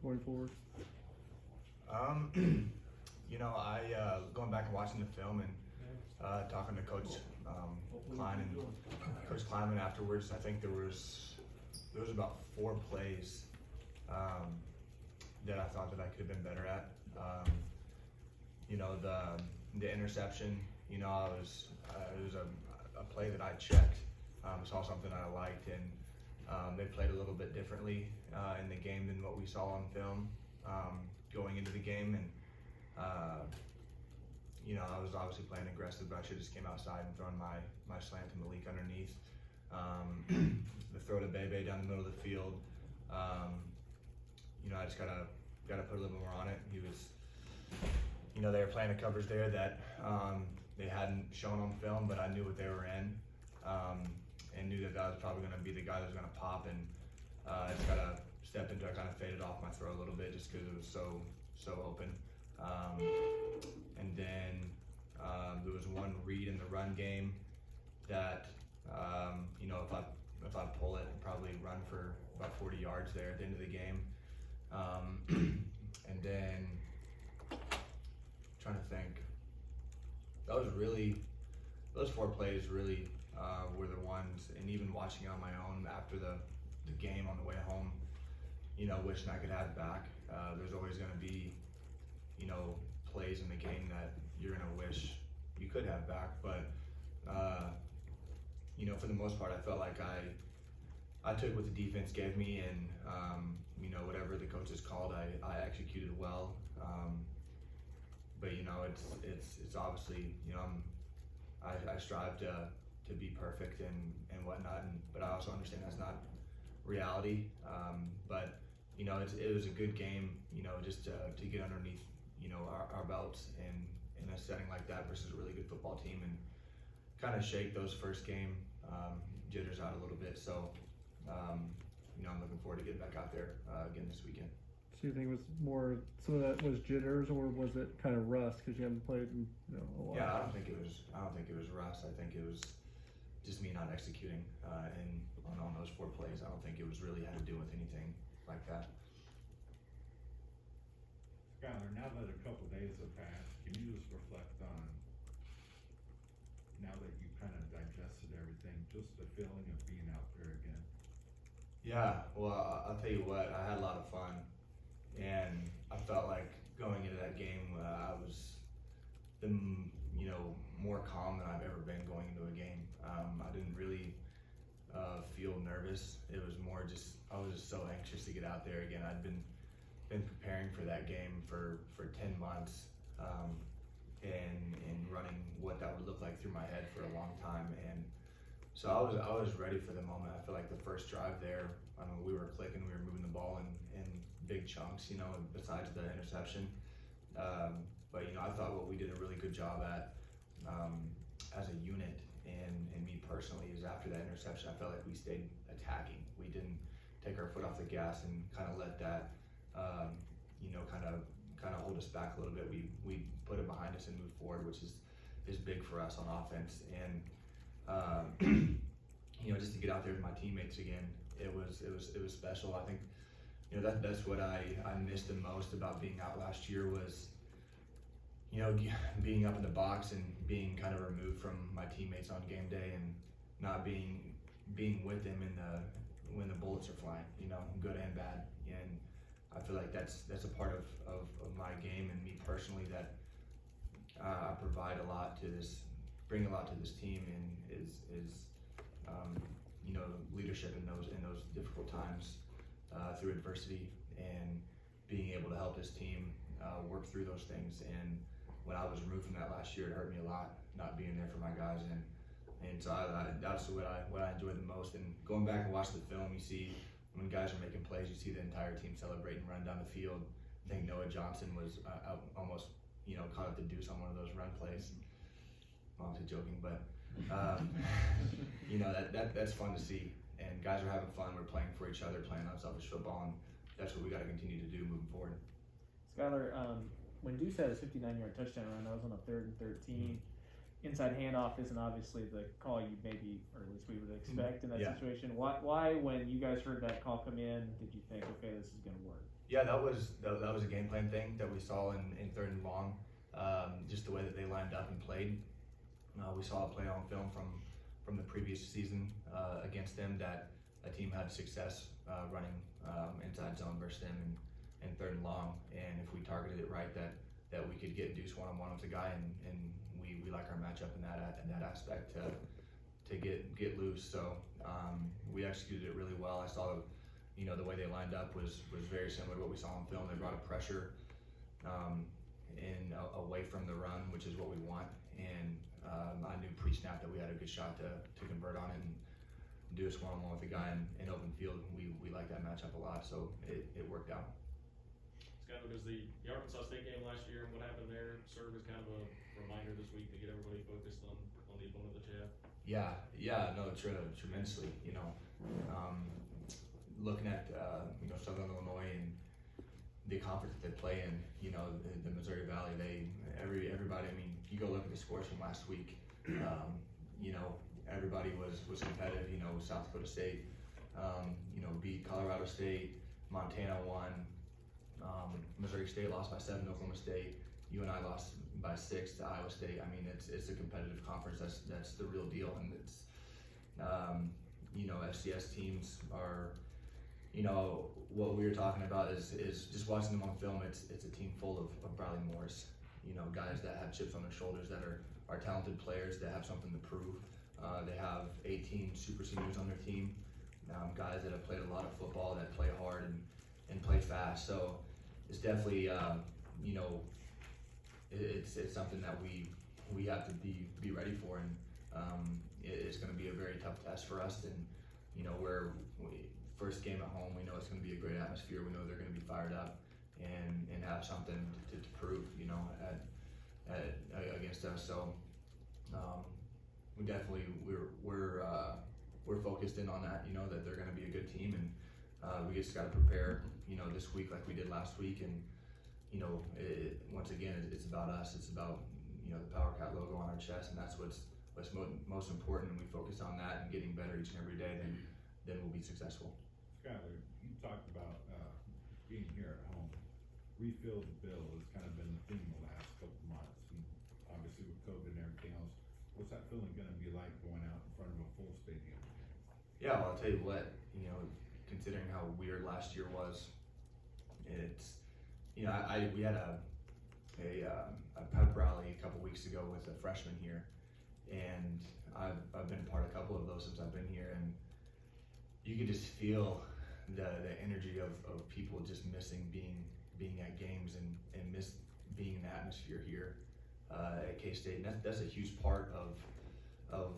going forward? I going back and watching the film and talking to Coach Klein and Coach Kleiman afterwards. I think there was about 4 plays that I thought that I could have been better at. The interception. It was a play that I checked. Saw something I liked, and they played a little bit differently in the game than what we saw on film going into the game. And I was obviously playing aggressive, but I should have just came outside and thrown my slant to Malik underneath. The throw to Bebe down the middle of the field. I just gotta put a little more on it. He was, they were playing a coverage there that they hadn't shown on film, but I knew what they were in, and knew that was probably going to be the guy that was going to pop. And I just gotta step into it. I kind of faded off my throw a little bit just because it was so open. And then there was one read in the run game that if I pull it, I'd probably run for about 40 yards there at the end of the game. And then trying to think, those 4 plays really were the ones. And even watching it on my own after the game on the way home, wishing I could have it back. There's always going to be plays in the game that you're going to wish you could have back, but for the most part I felt like I took what the defense gave me, and whatever the coaches called, I executed well. But it's obviously, I strive to be perfect and whatnot, but I also understand that's not reality. But it was a good game, just to get underneath our belts in a setting like that versus a really good football team, and kind of shake those first game jitters out a little bit. So I'm looking forward to getting back out there again this weekend. So you think it was more, some of that was jitters, or was it kind of rust because you haven't played in a while? Yeah, I don't think it was rust. I think it was just me not executing on those 4 plays. I don't think it was really had to do with anything like that. Skylar, now that a couple days have passed, can you just reflect on, now that you've kind of digested everything, just the feeling of being out there again? Yeah, well, I'll tell you what, I had a lot of fun, and I felt like going into that game, I was more calm than I've ever been going into a game. I didn't really feel nervous. It was more just, I was just so anxious to get out there again. I'd been preparing for that game for 10 months, and running what that would look like through my head for a long time. And so I was ready for the moment. I feel like the first drive there, we were clicking, we were moving the ball in big chunks, besides the interception. But I thought what we did a really good job at as a unit, and me personally, is after that interception, I felt like we stayed attacking. We didn't take our foot off the gas and kind of let that kind of hold us back a little bit. We put it behind us and move forward, which is big for us on offense. And just to get out there with my teammates again, it was special. I think that's what I missed the most about being out last year was being up in the box and being kind of removed from my teammates on game day, and not being with them when the bullets are flying, good and bad. And I feel like that's a part of my game and me personally, that I provide a lot to this, bring a lot to this team, and is leadership in those difficult times through adversity, and being able to help this team work through those things. And when I was removed from that last year, it hurt me a lot not being there for my guys, and so that's what I enjoyed the most. And going back and watching the film, you see when guys are making plays, you see the entire team celebrate and run down the field. I think Noah Johnson was almost caught up the deuce on one of those run plays. I'm obviously joking, but that's fun to see. And guys are having fun. We're playing for each other, playing unselfish football, and that's what we got to continue to do moving forward. Skylar, when Deuce had his 59-yard touchdown run, that was on a 3rd and 13. Inside handoff isn't obviously the call you maybe, or at least we would expect in that situation. Why, when you guys heard that call come in, did you think, okay, this is going to work? Yeah, that was a game plan thing that we saw in third and long. Just the way that they lined up and played. We saw a play on film from the previous season against them that a team had success running inside zone versus them in third and long. And if we targeted it right, that we could get deuce one-on-one with the guy, and we like our matchup in that aspect to get loose. So we executed it really well. I saw the way they lined up was very similar to what we saw on film. They brought a pressure away from the run, which is what we want. And I knew pre-snap that we had a good shot to convert on it and do a one-on-one with the guy in open field. We like that matchup a lot, so it worked out. Skylar, does the Arkansas State game last year and what happened there serve as kind of a reminder this week to get everybody focused on the opponent that you have? Yeah, no, tremendously. Looking at Southern Illinois and the conference that they play in, the Missouri Valley, everybody. I mean, you go look at the scores from last week. Everybody was competitive. South Dakota State, beat Colorado State. Montana won. Missouri State lost by 7 to Oklahoma State. UNI lost by 6 to Iowa State. I mean, it's a competitive conference. That's the real deal, and it's FCS teams are. What we were talking about is just watching them on film. It's a team full of Bradley Moores, guys that have chips on their shoulders, that are talented players that have something to prove. They have 18 super seniors on their team, guys that have played a lot of football, that play hard and play fast. So it's definitely it's something that we have to be ready for, and it's going to be a very tough test for us. And first game at home, we know it's going to be a great atmosphere. We know they're going to be fired up and have something to prove, against us. So we definitely we're focused in on that. That they're going to be a good team, and we just got to prepare. This week like we did last week, and once again, it's about us. It's about the Power Cat logo on our chest, and that's what's most important. And we focus on that and getting better each and every day. Then we'll be successful. Skylar, you talked about being here at home. Refill the bill has kind of been the theme the last couple of months, and obviously with COVID and everything else. What's that feeling going to be like going out in front of a full stadium? Yeah, well, I'll tell you what. Considering how weird last year was, it's we had a pep rally a couple weeks ago with a freshman here, and I've been a part of a couple of those since I've been here, and you could just feel the energy of people just missing being at games and miss being in the atmosphere here at K-State. And that's a huge part of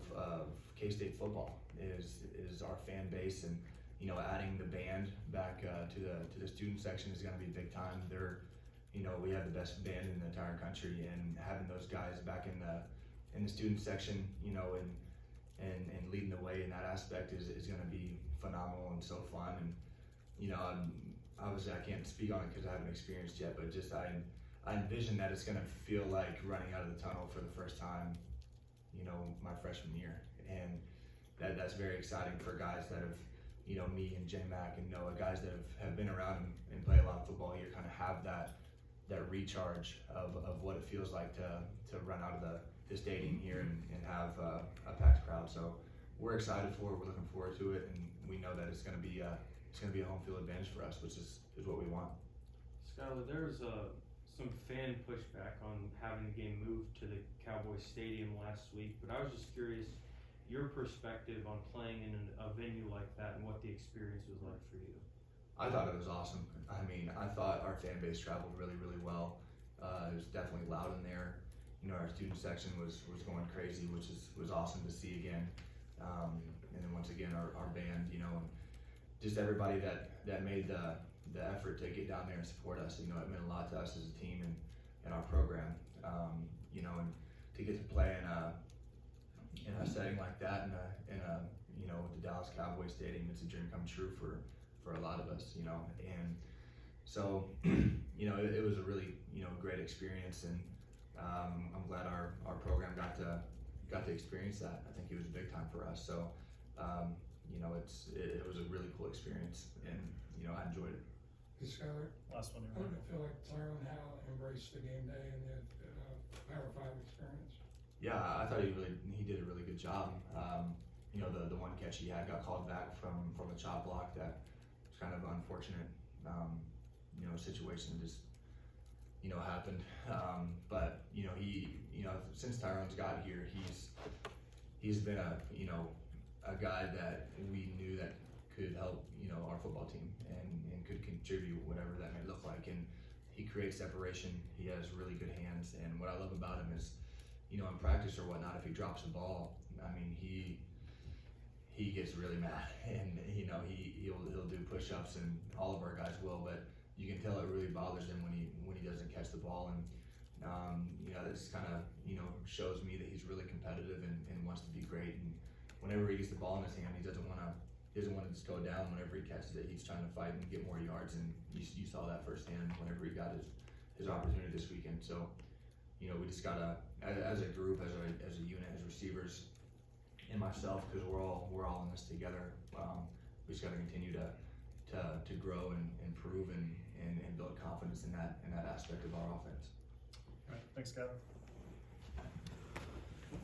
K-State football is our fan base, and adding the band back to the student section is going to be big time. We have the best band in the entire country, and having those guys back in the student section, and leading the way in that aspect is going to be phenomenal and so fun. And obviously I can't speak on it because I haven't experienced yet, but just I envision that it's going to feel like running out of the tunnel for the first time, my freshman year, and that's very exciting for guys that have, me and J Mac and Noah, guys that have been around and play a lot of football here, kind of have that recharge of what it feels like to run out of the stadium here and have a packed crowd. So we're excited for it. We're looking forward to it, and we know that it's going to be a home field advantage for us, which is what we want. Skylar, there's some fan pushback on having the game moved to the Cowboys Stadium last week, but I was just curious your perspective on playing in a venue like that and what the experience was like for you. I thought it was awesome. I mean, I thought our fan base traveled really, really well. It was definitely loud in there. Our student section was going crazy, which was awesome to see again. And then once again, our band, and just everybody that made the effort to get down there and support us. It meant a lot to us as a team and our program. And to get to play in a setting like that in a the Dallas Cowboys Stadium, it's a dream come true for a lot of us. And so it was a really great experience, and I'm glad our program got to experience that. I think it was big time for us. So it was a really cool experience, and I enjoyed it. Skylar, Last one. how did it feel like to learn how to embrace the game day and the Power 5 experience? Yeah, I thought he did a really good job. You know, the one catch he had got called back from a chop block that was kind of unfortunate. You know, situation just happened. But since Tyrone's got here, he's been a guy that we knew that could help our football team and could contribute whatever that may look like. And he creates separation. He has really good hands. And what I love about him is, in practice or whatnot, if he drops the ball, I mean, he gets really mad, and he'll do push-ups, and all of our guys will. But you can tell it really bothers him when he doesn't catch the ball. And this kind of shows me that he's really competitive and wants to be great. And whenever he gets the ball in his hand, he doesn't want to just go down. Whenever he catches it, he's trying to fight and get more yards. And you saw that firsthand whenever he got his opportunity this weekend. So we just gotta, as a group, as a unit, as receivers, and myself, because we're all in this together. We just gotta continue to grow and improve and build confidence in that aspect of our offense. All right, thanks, Skylar.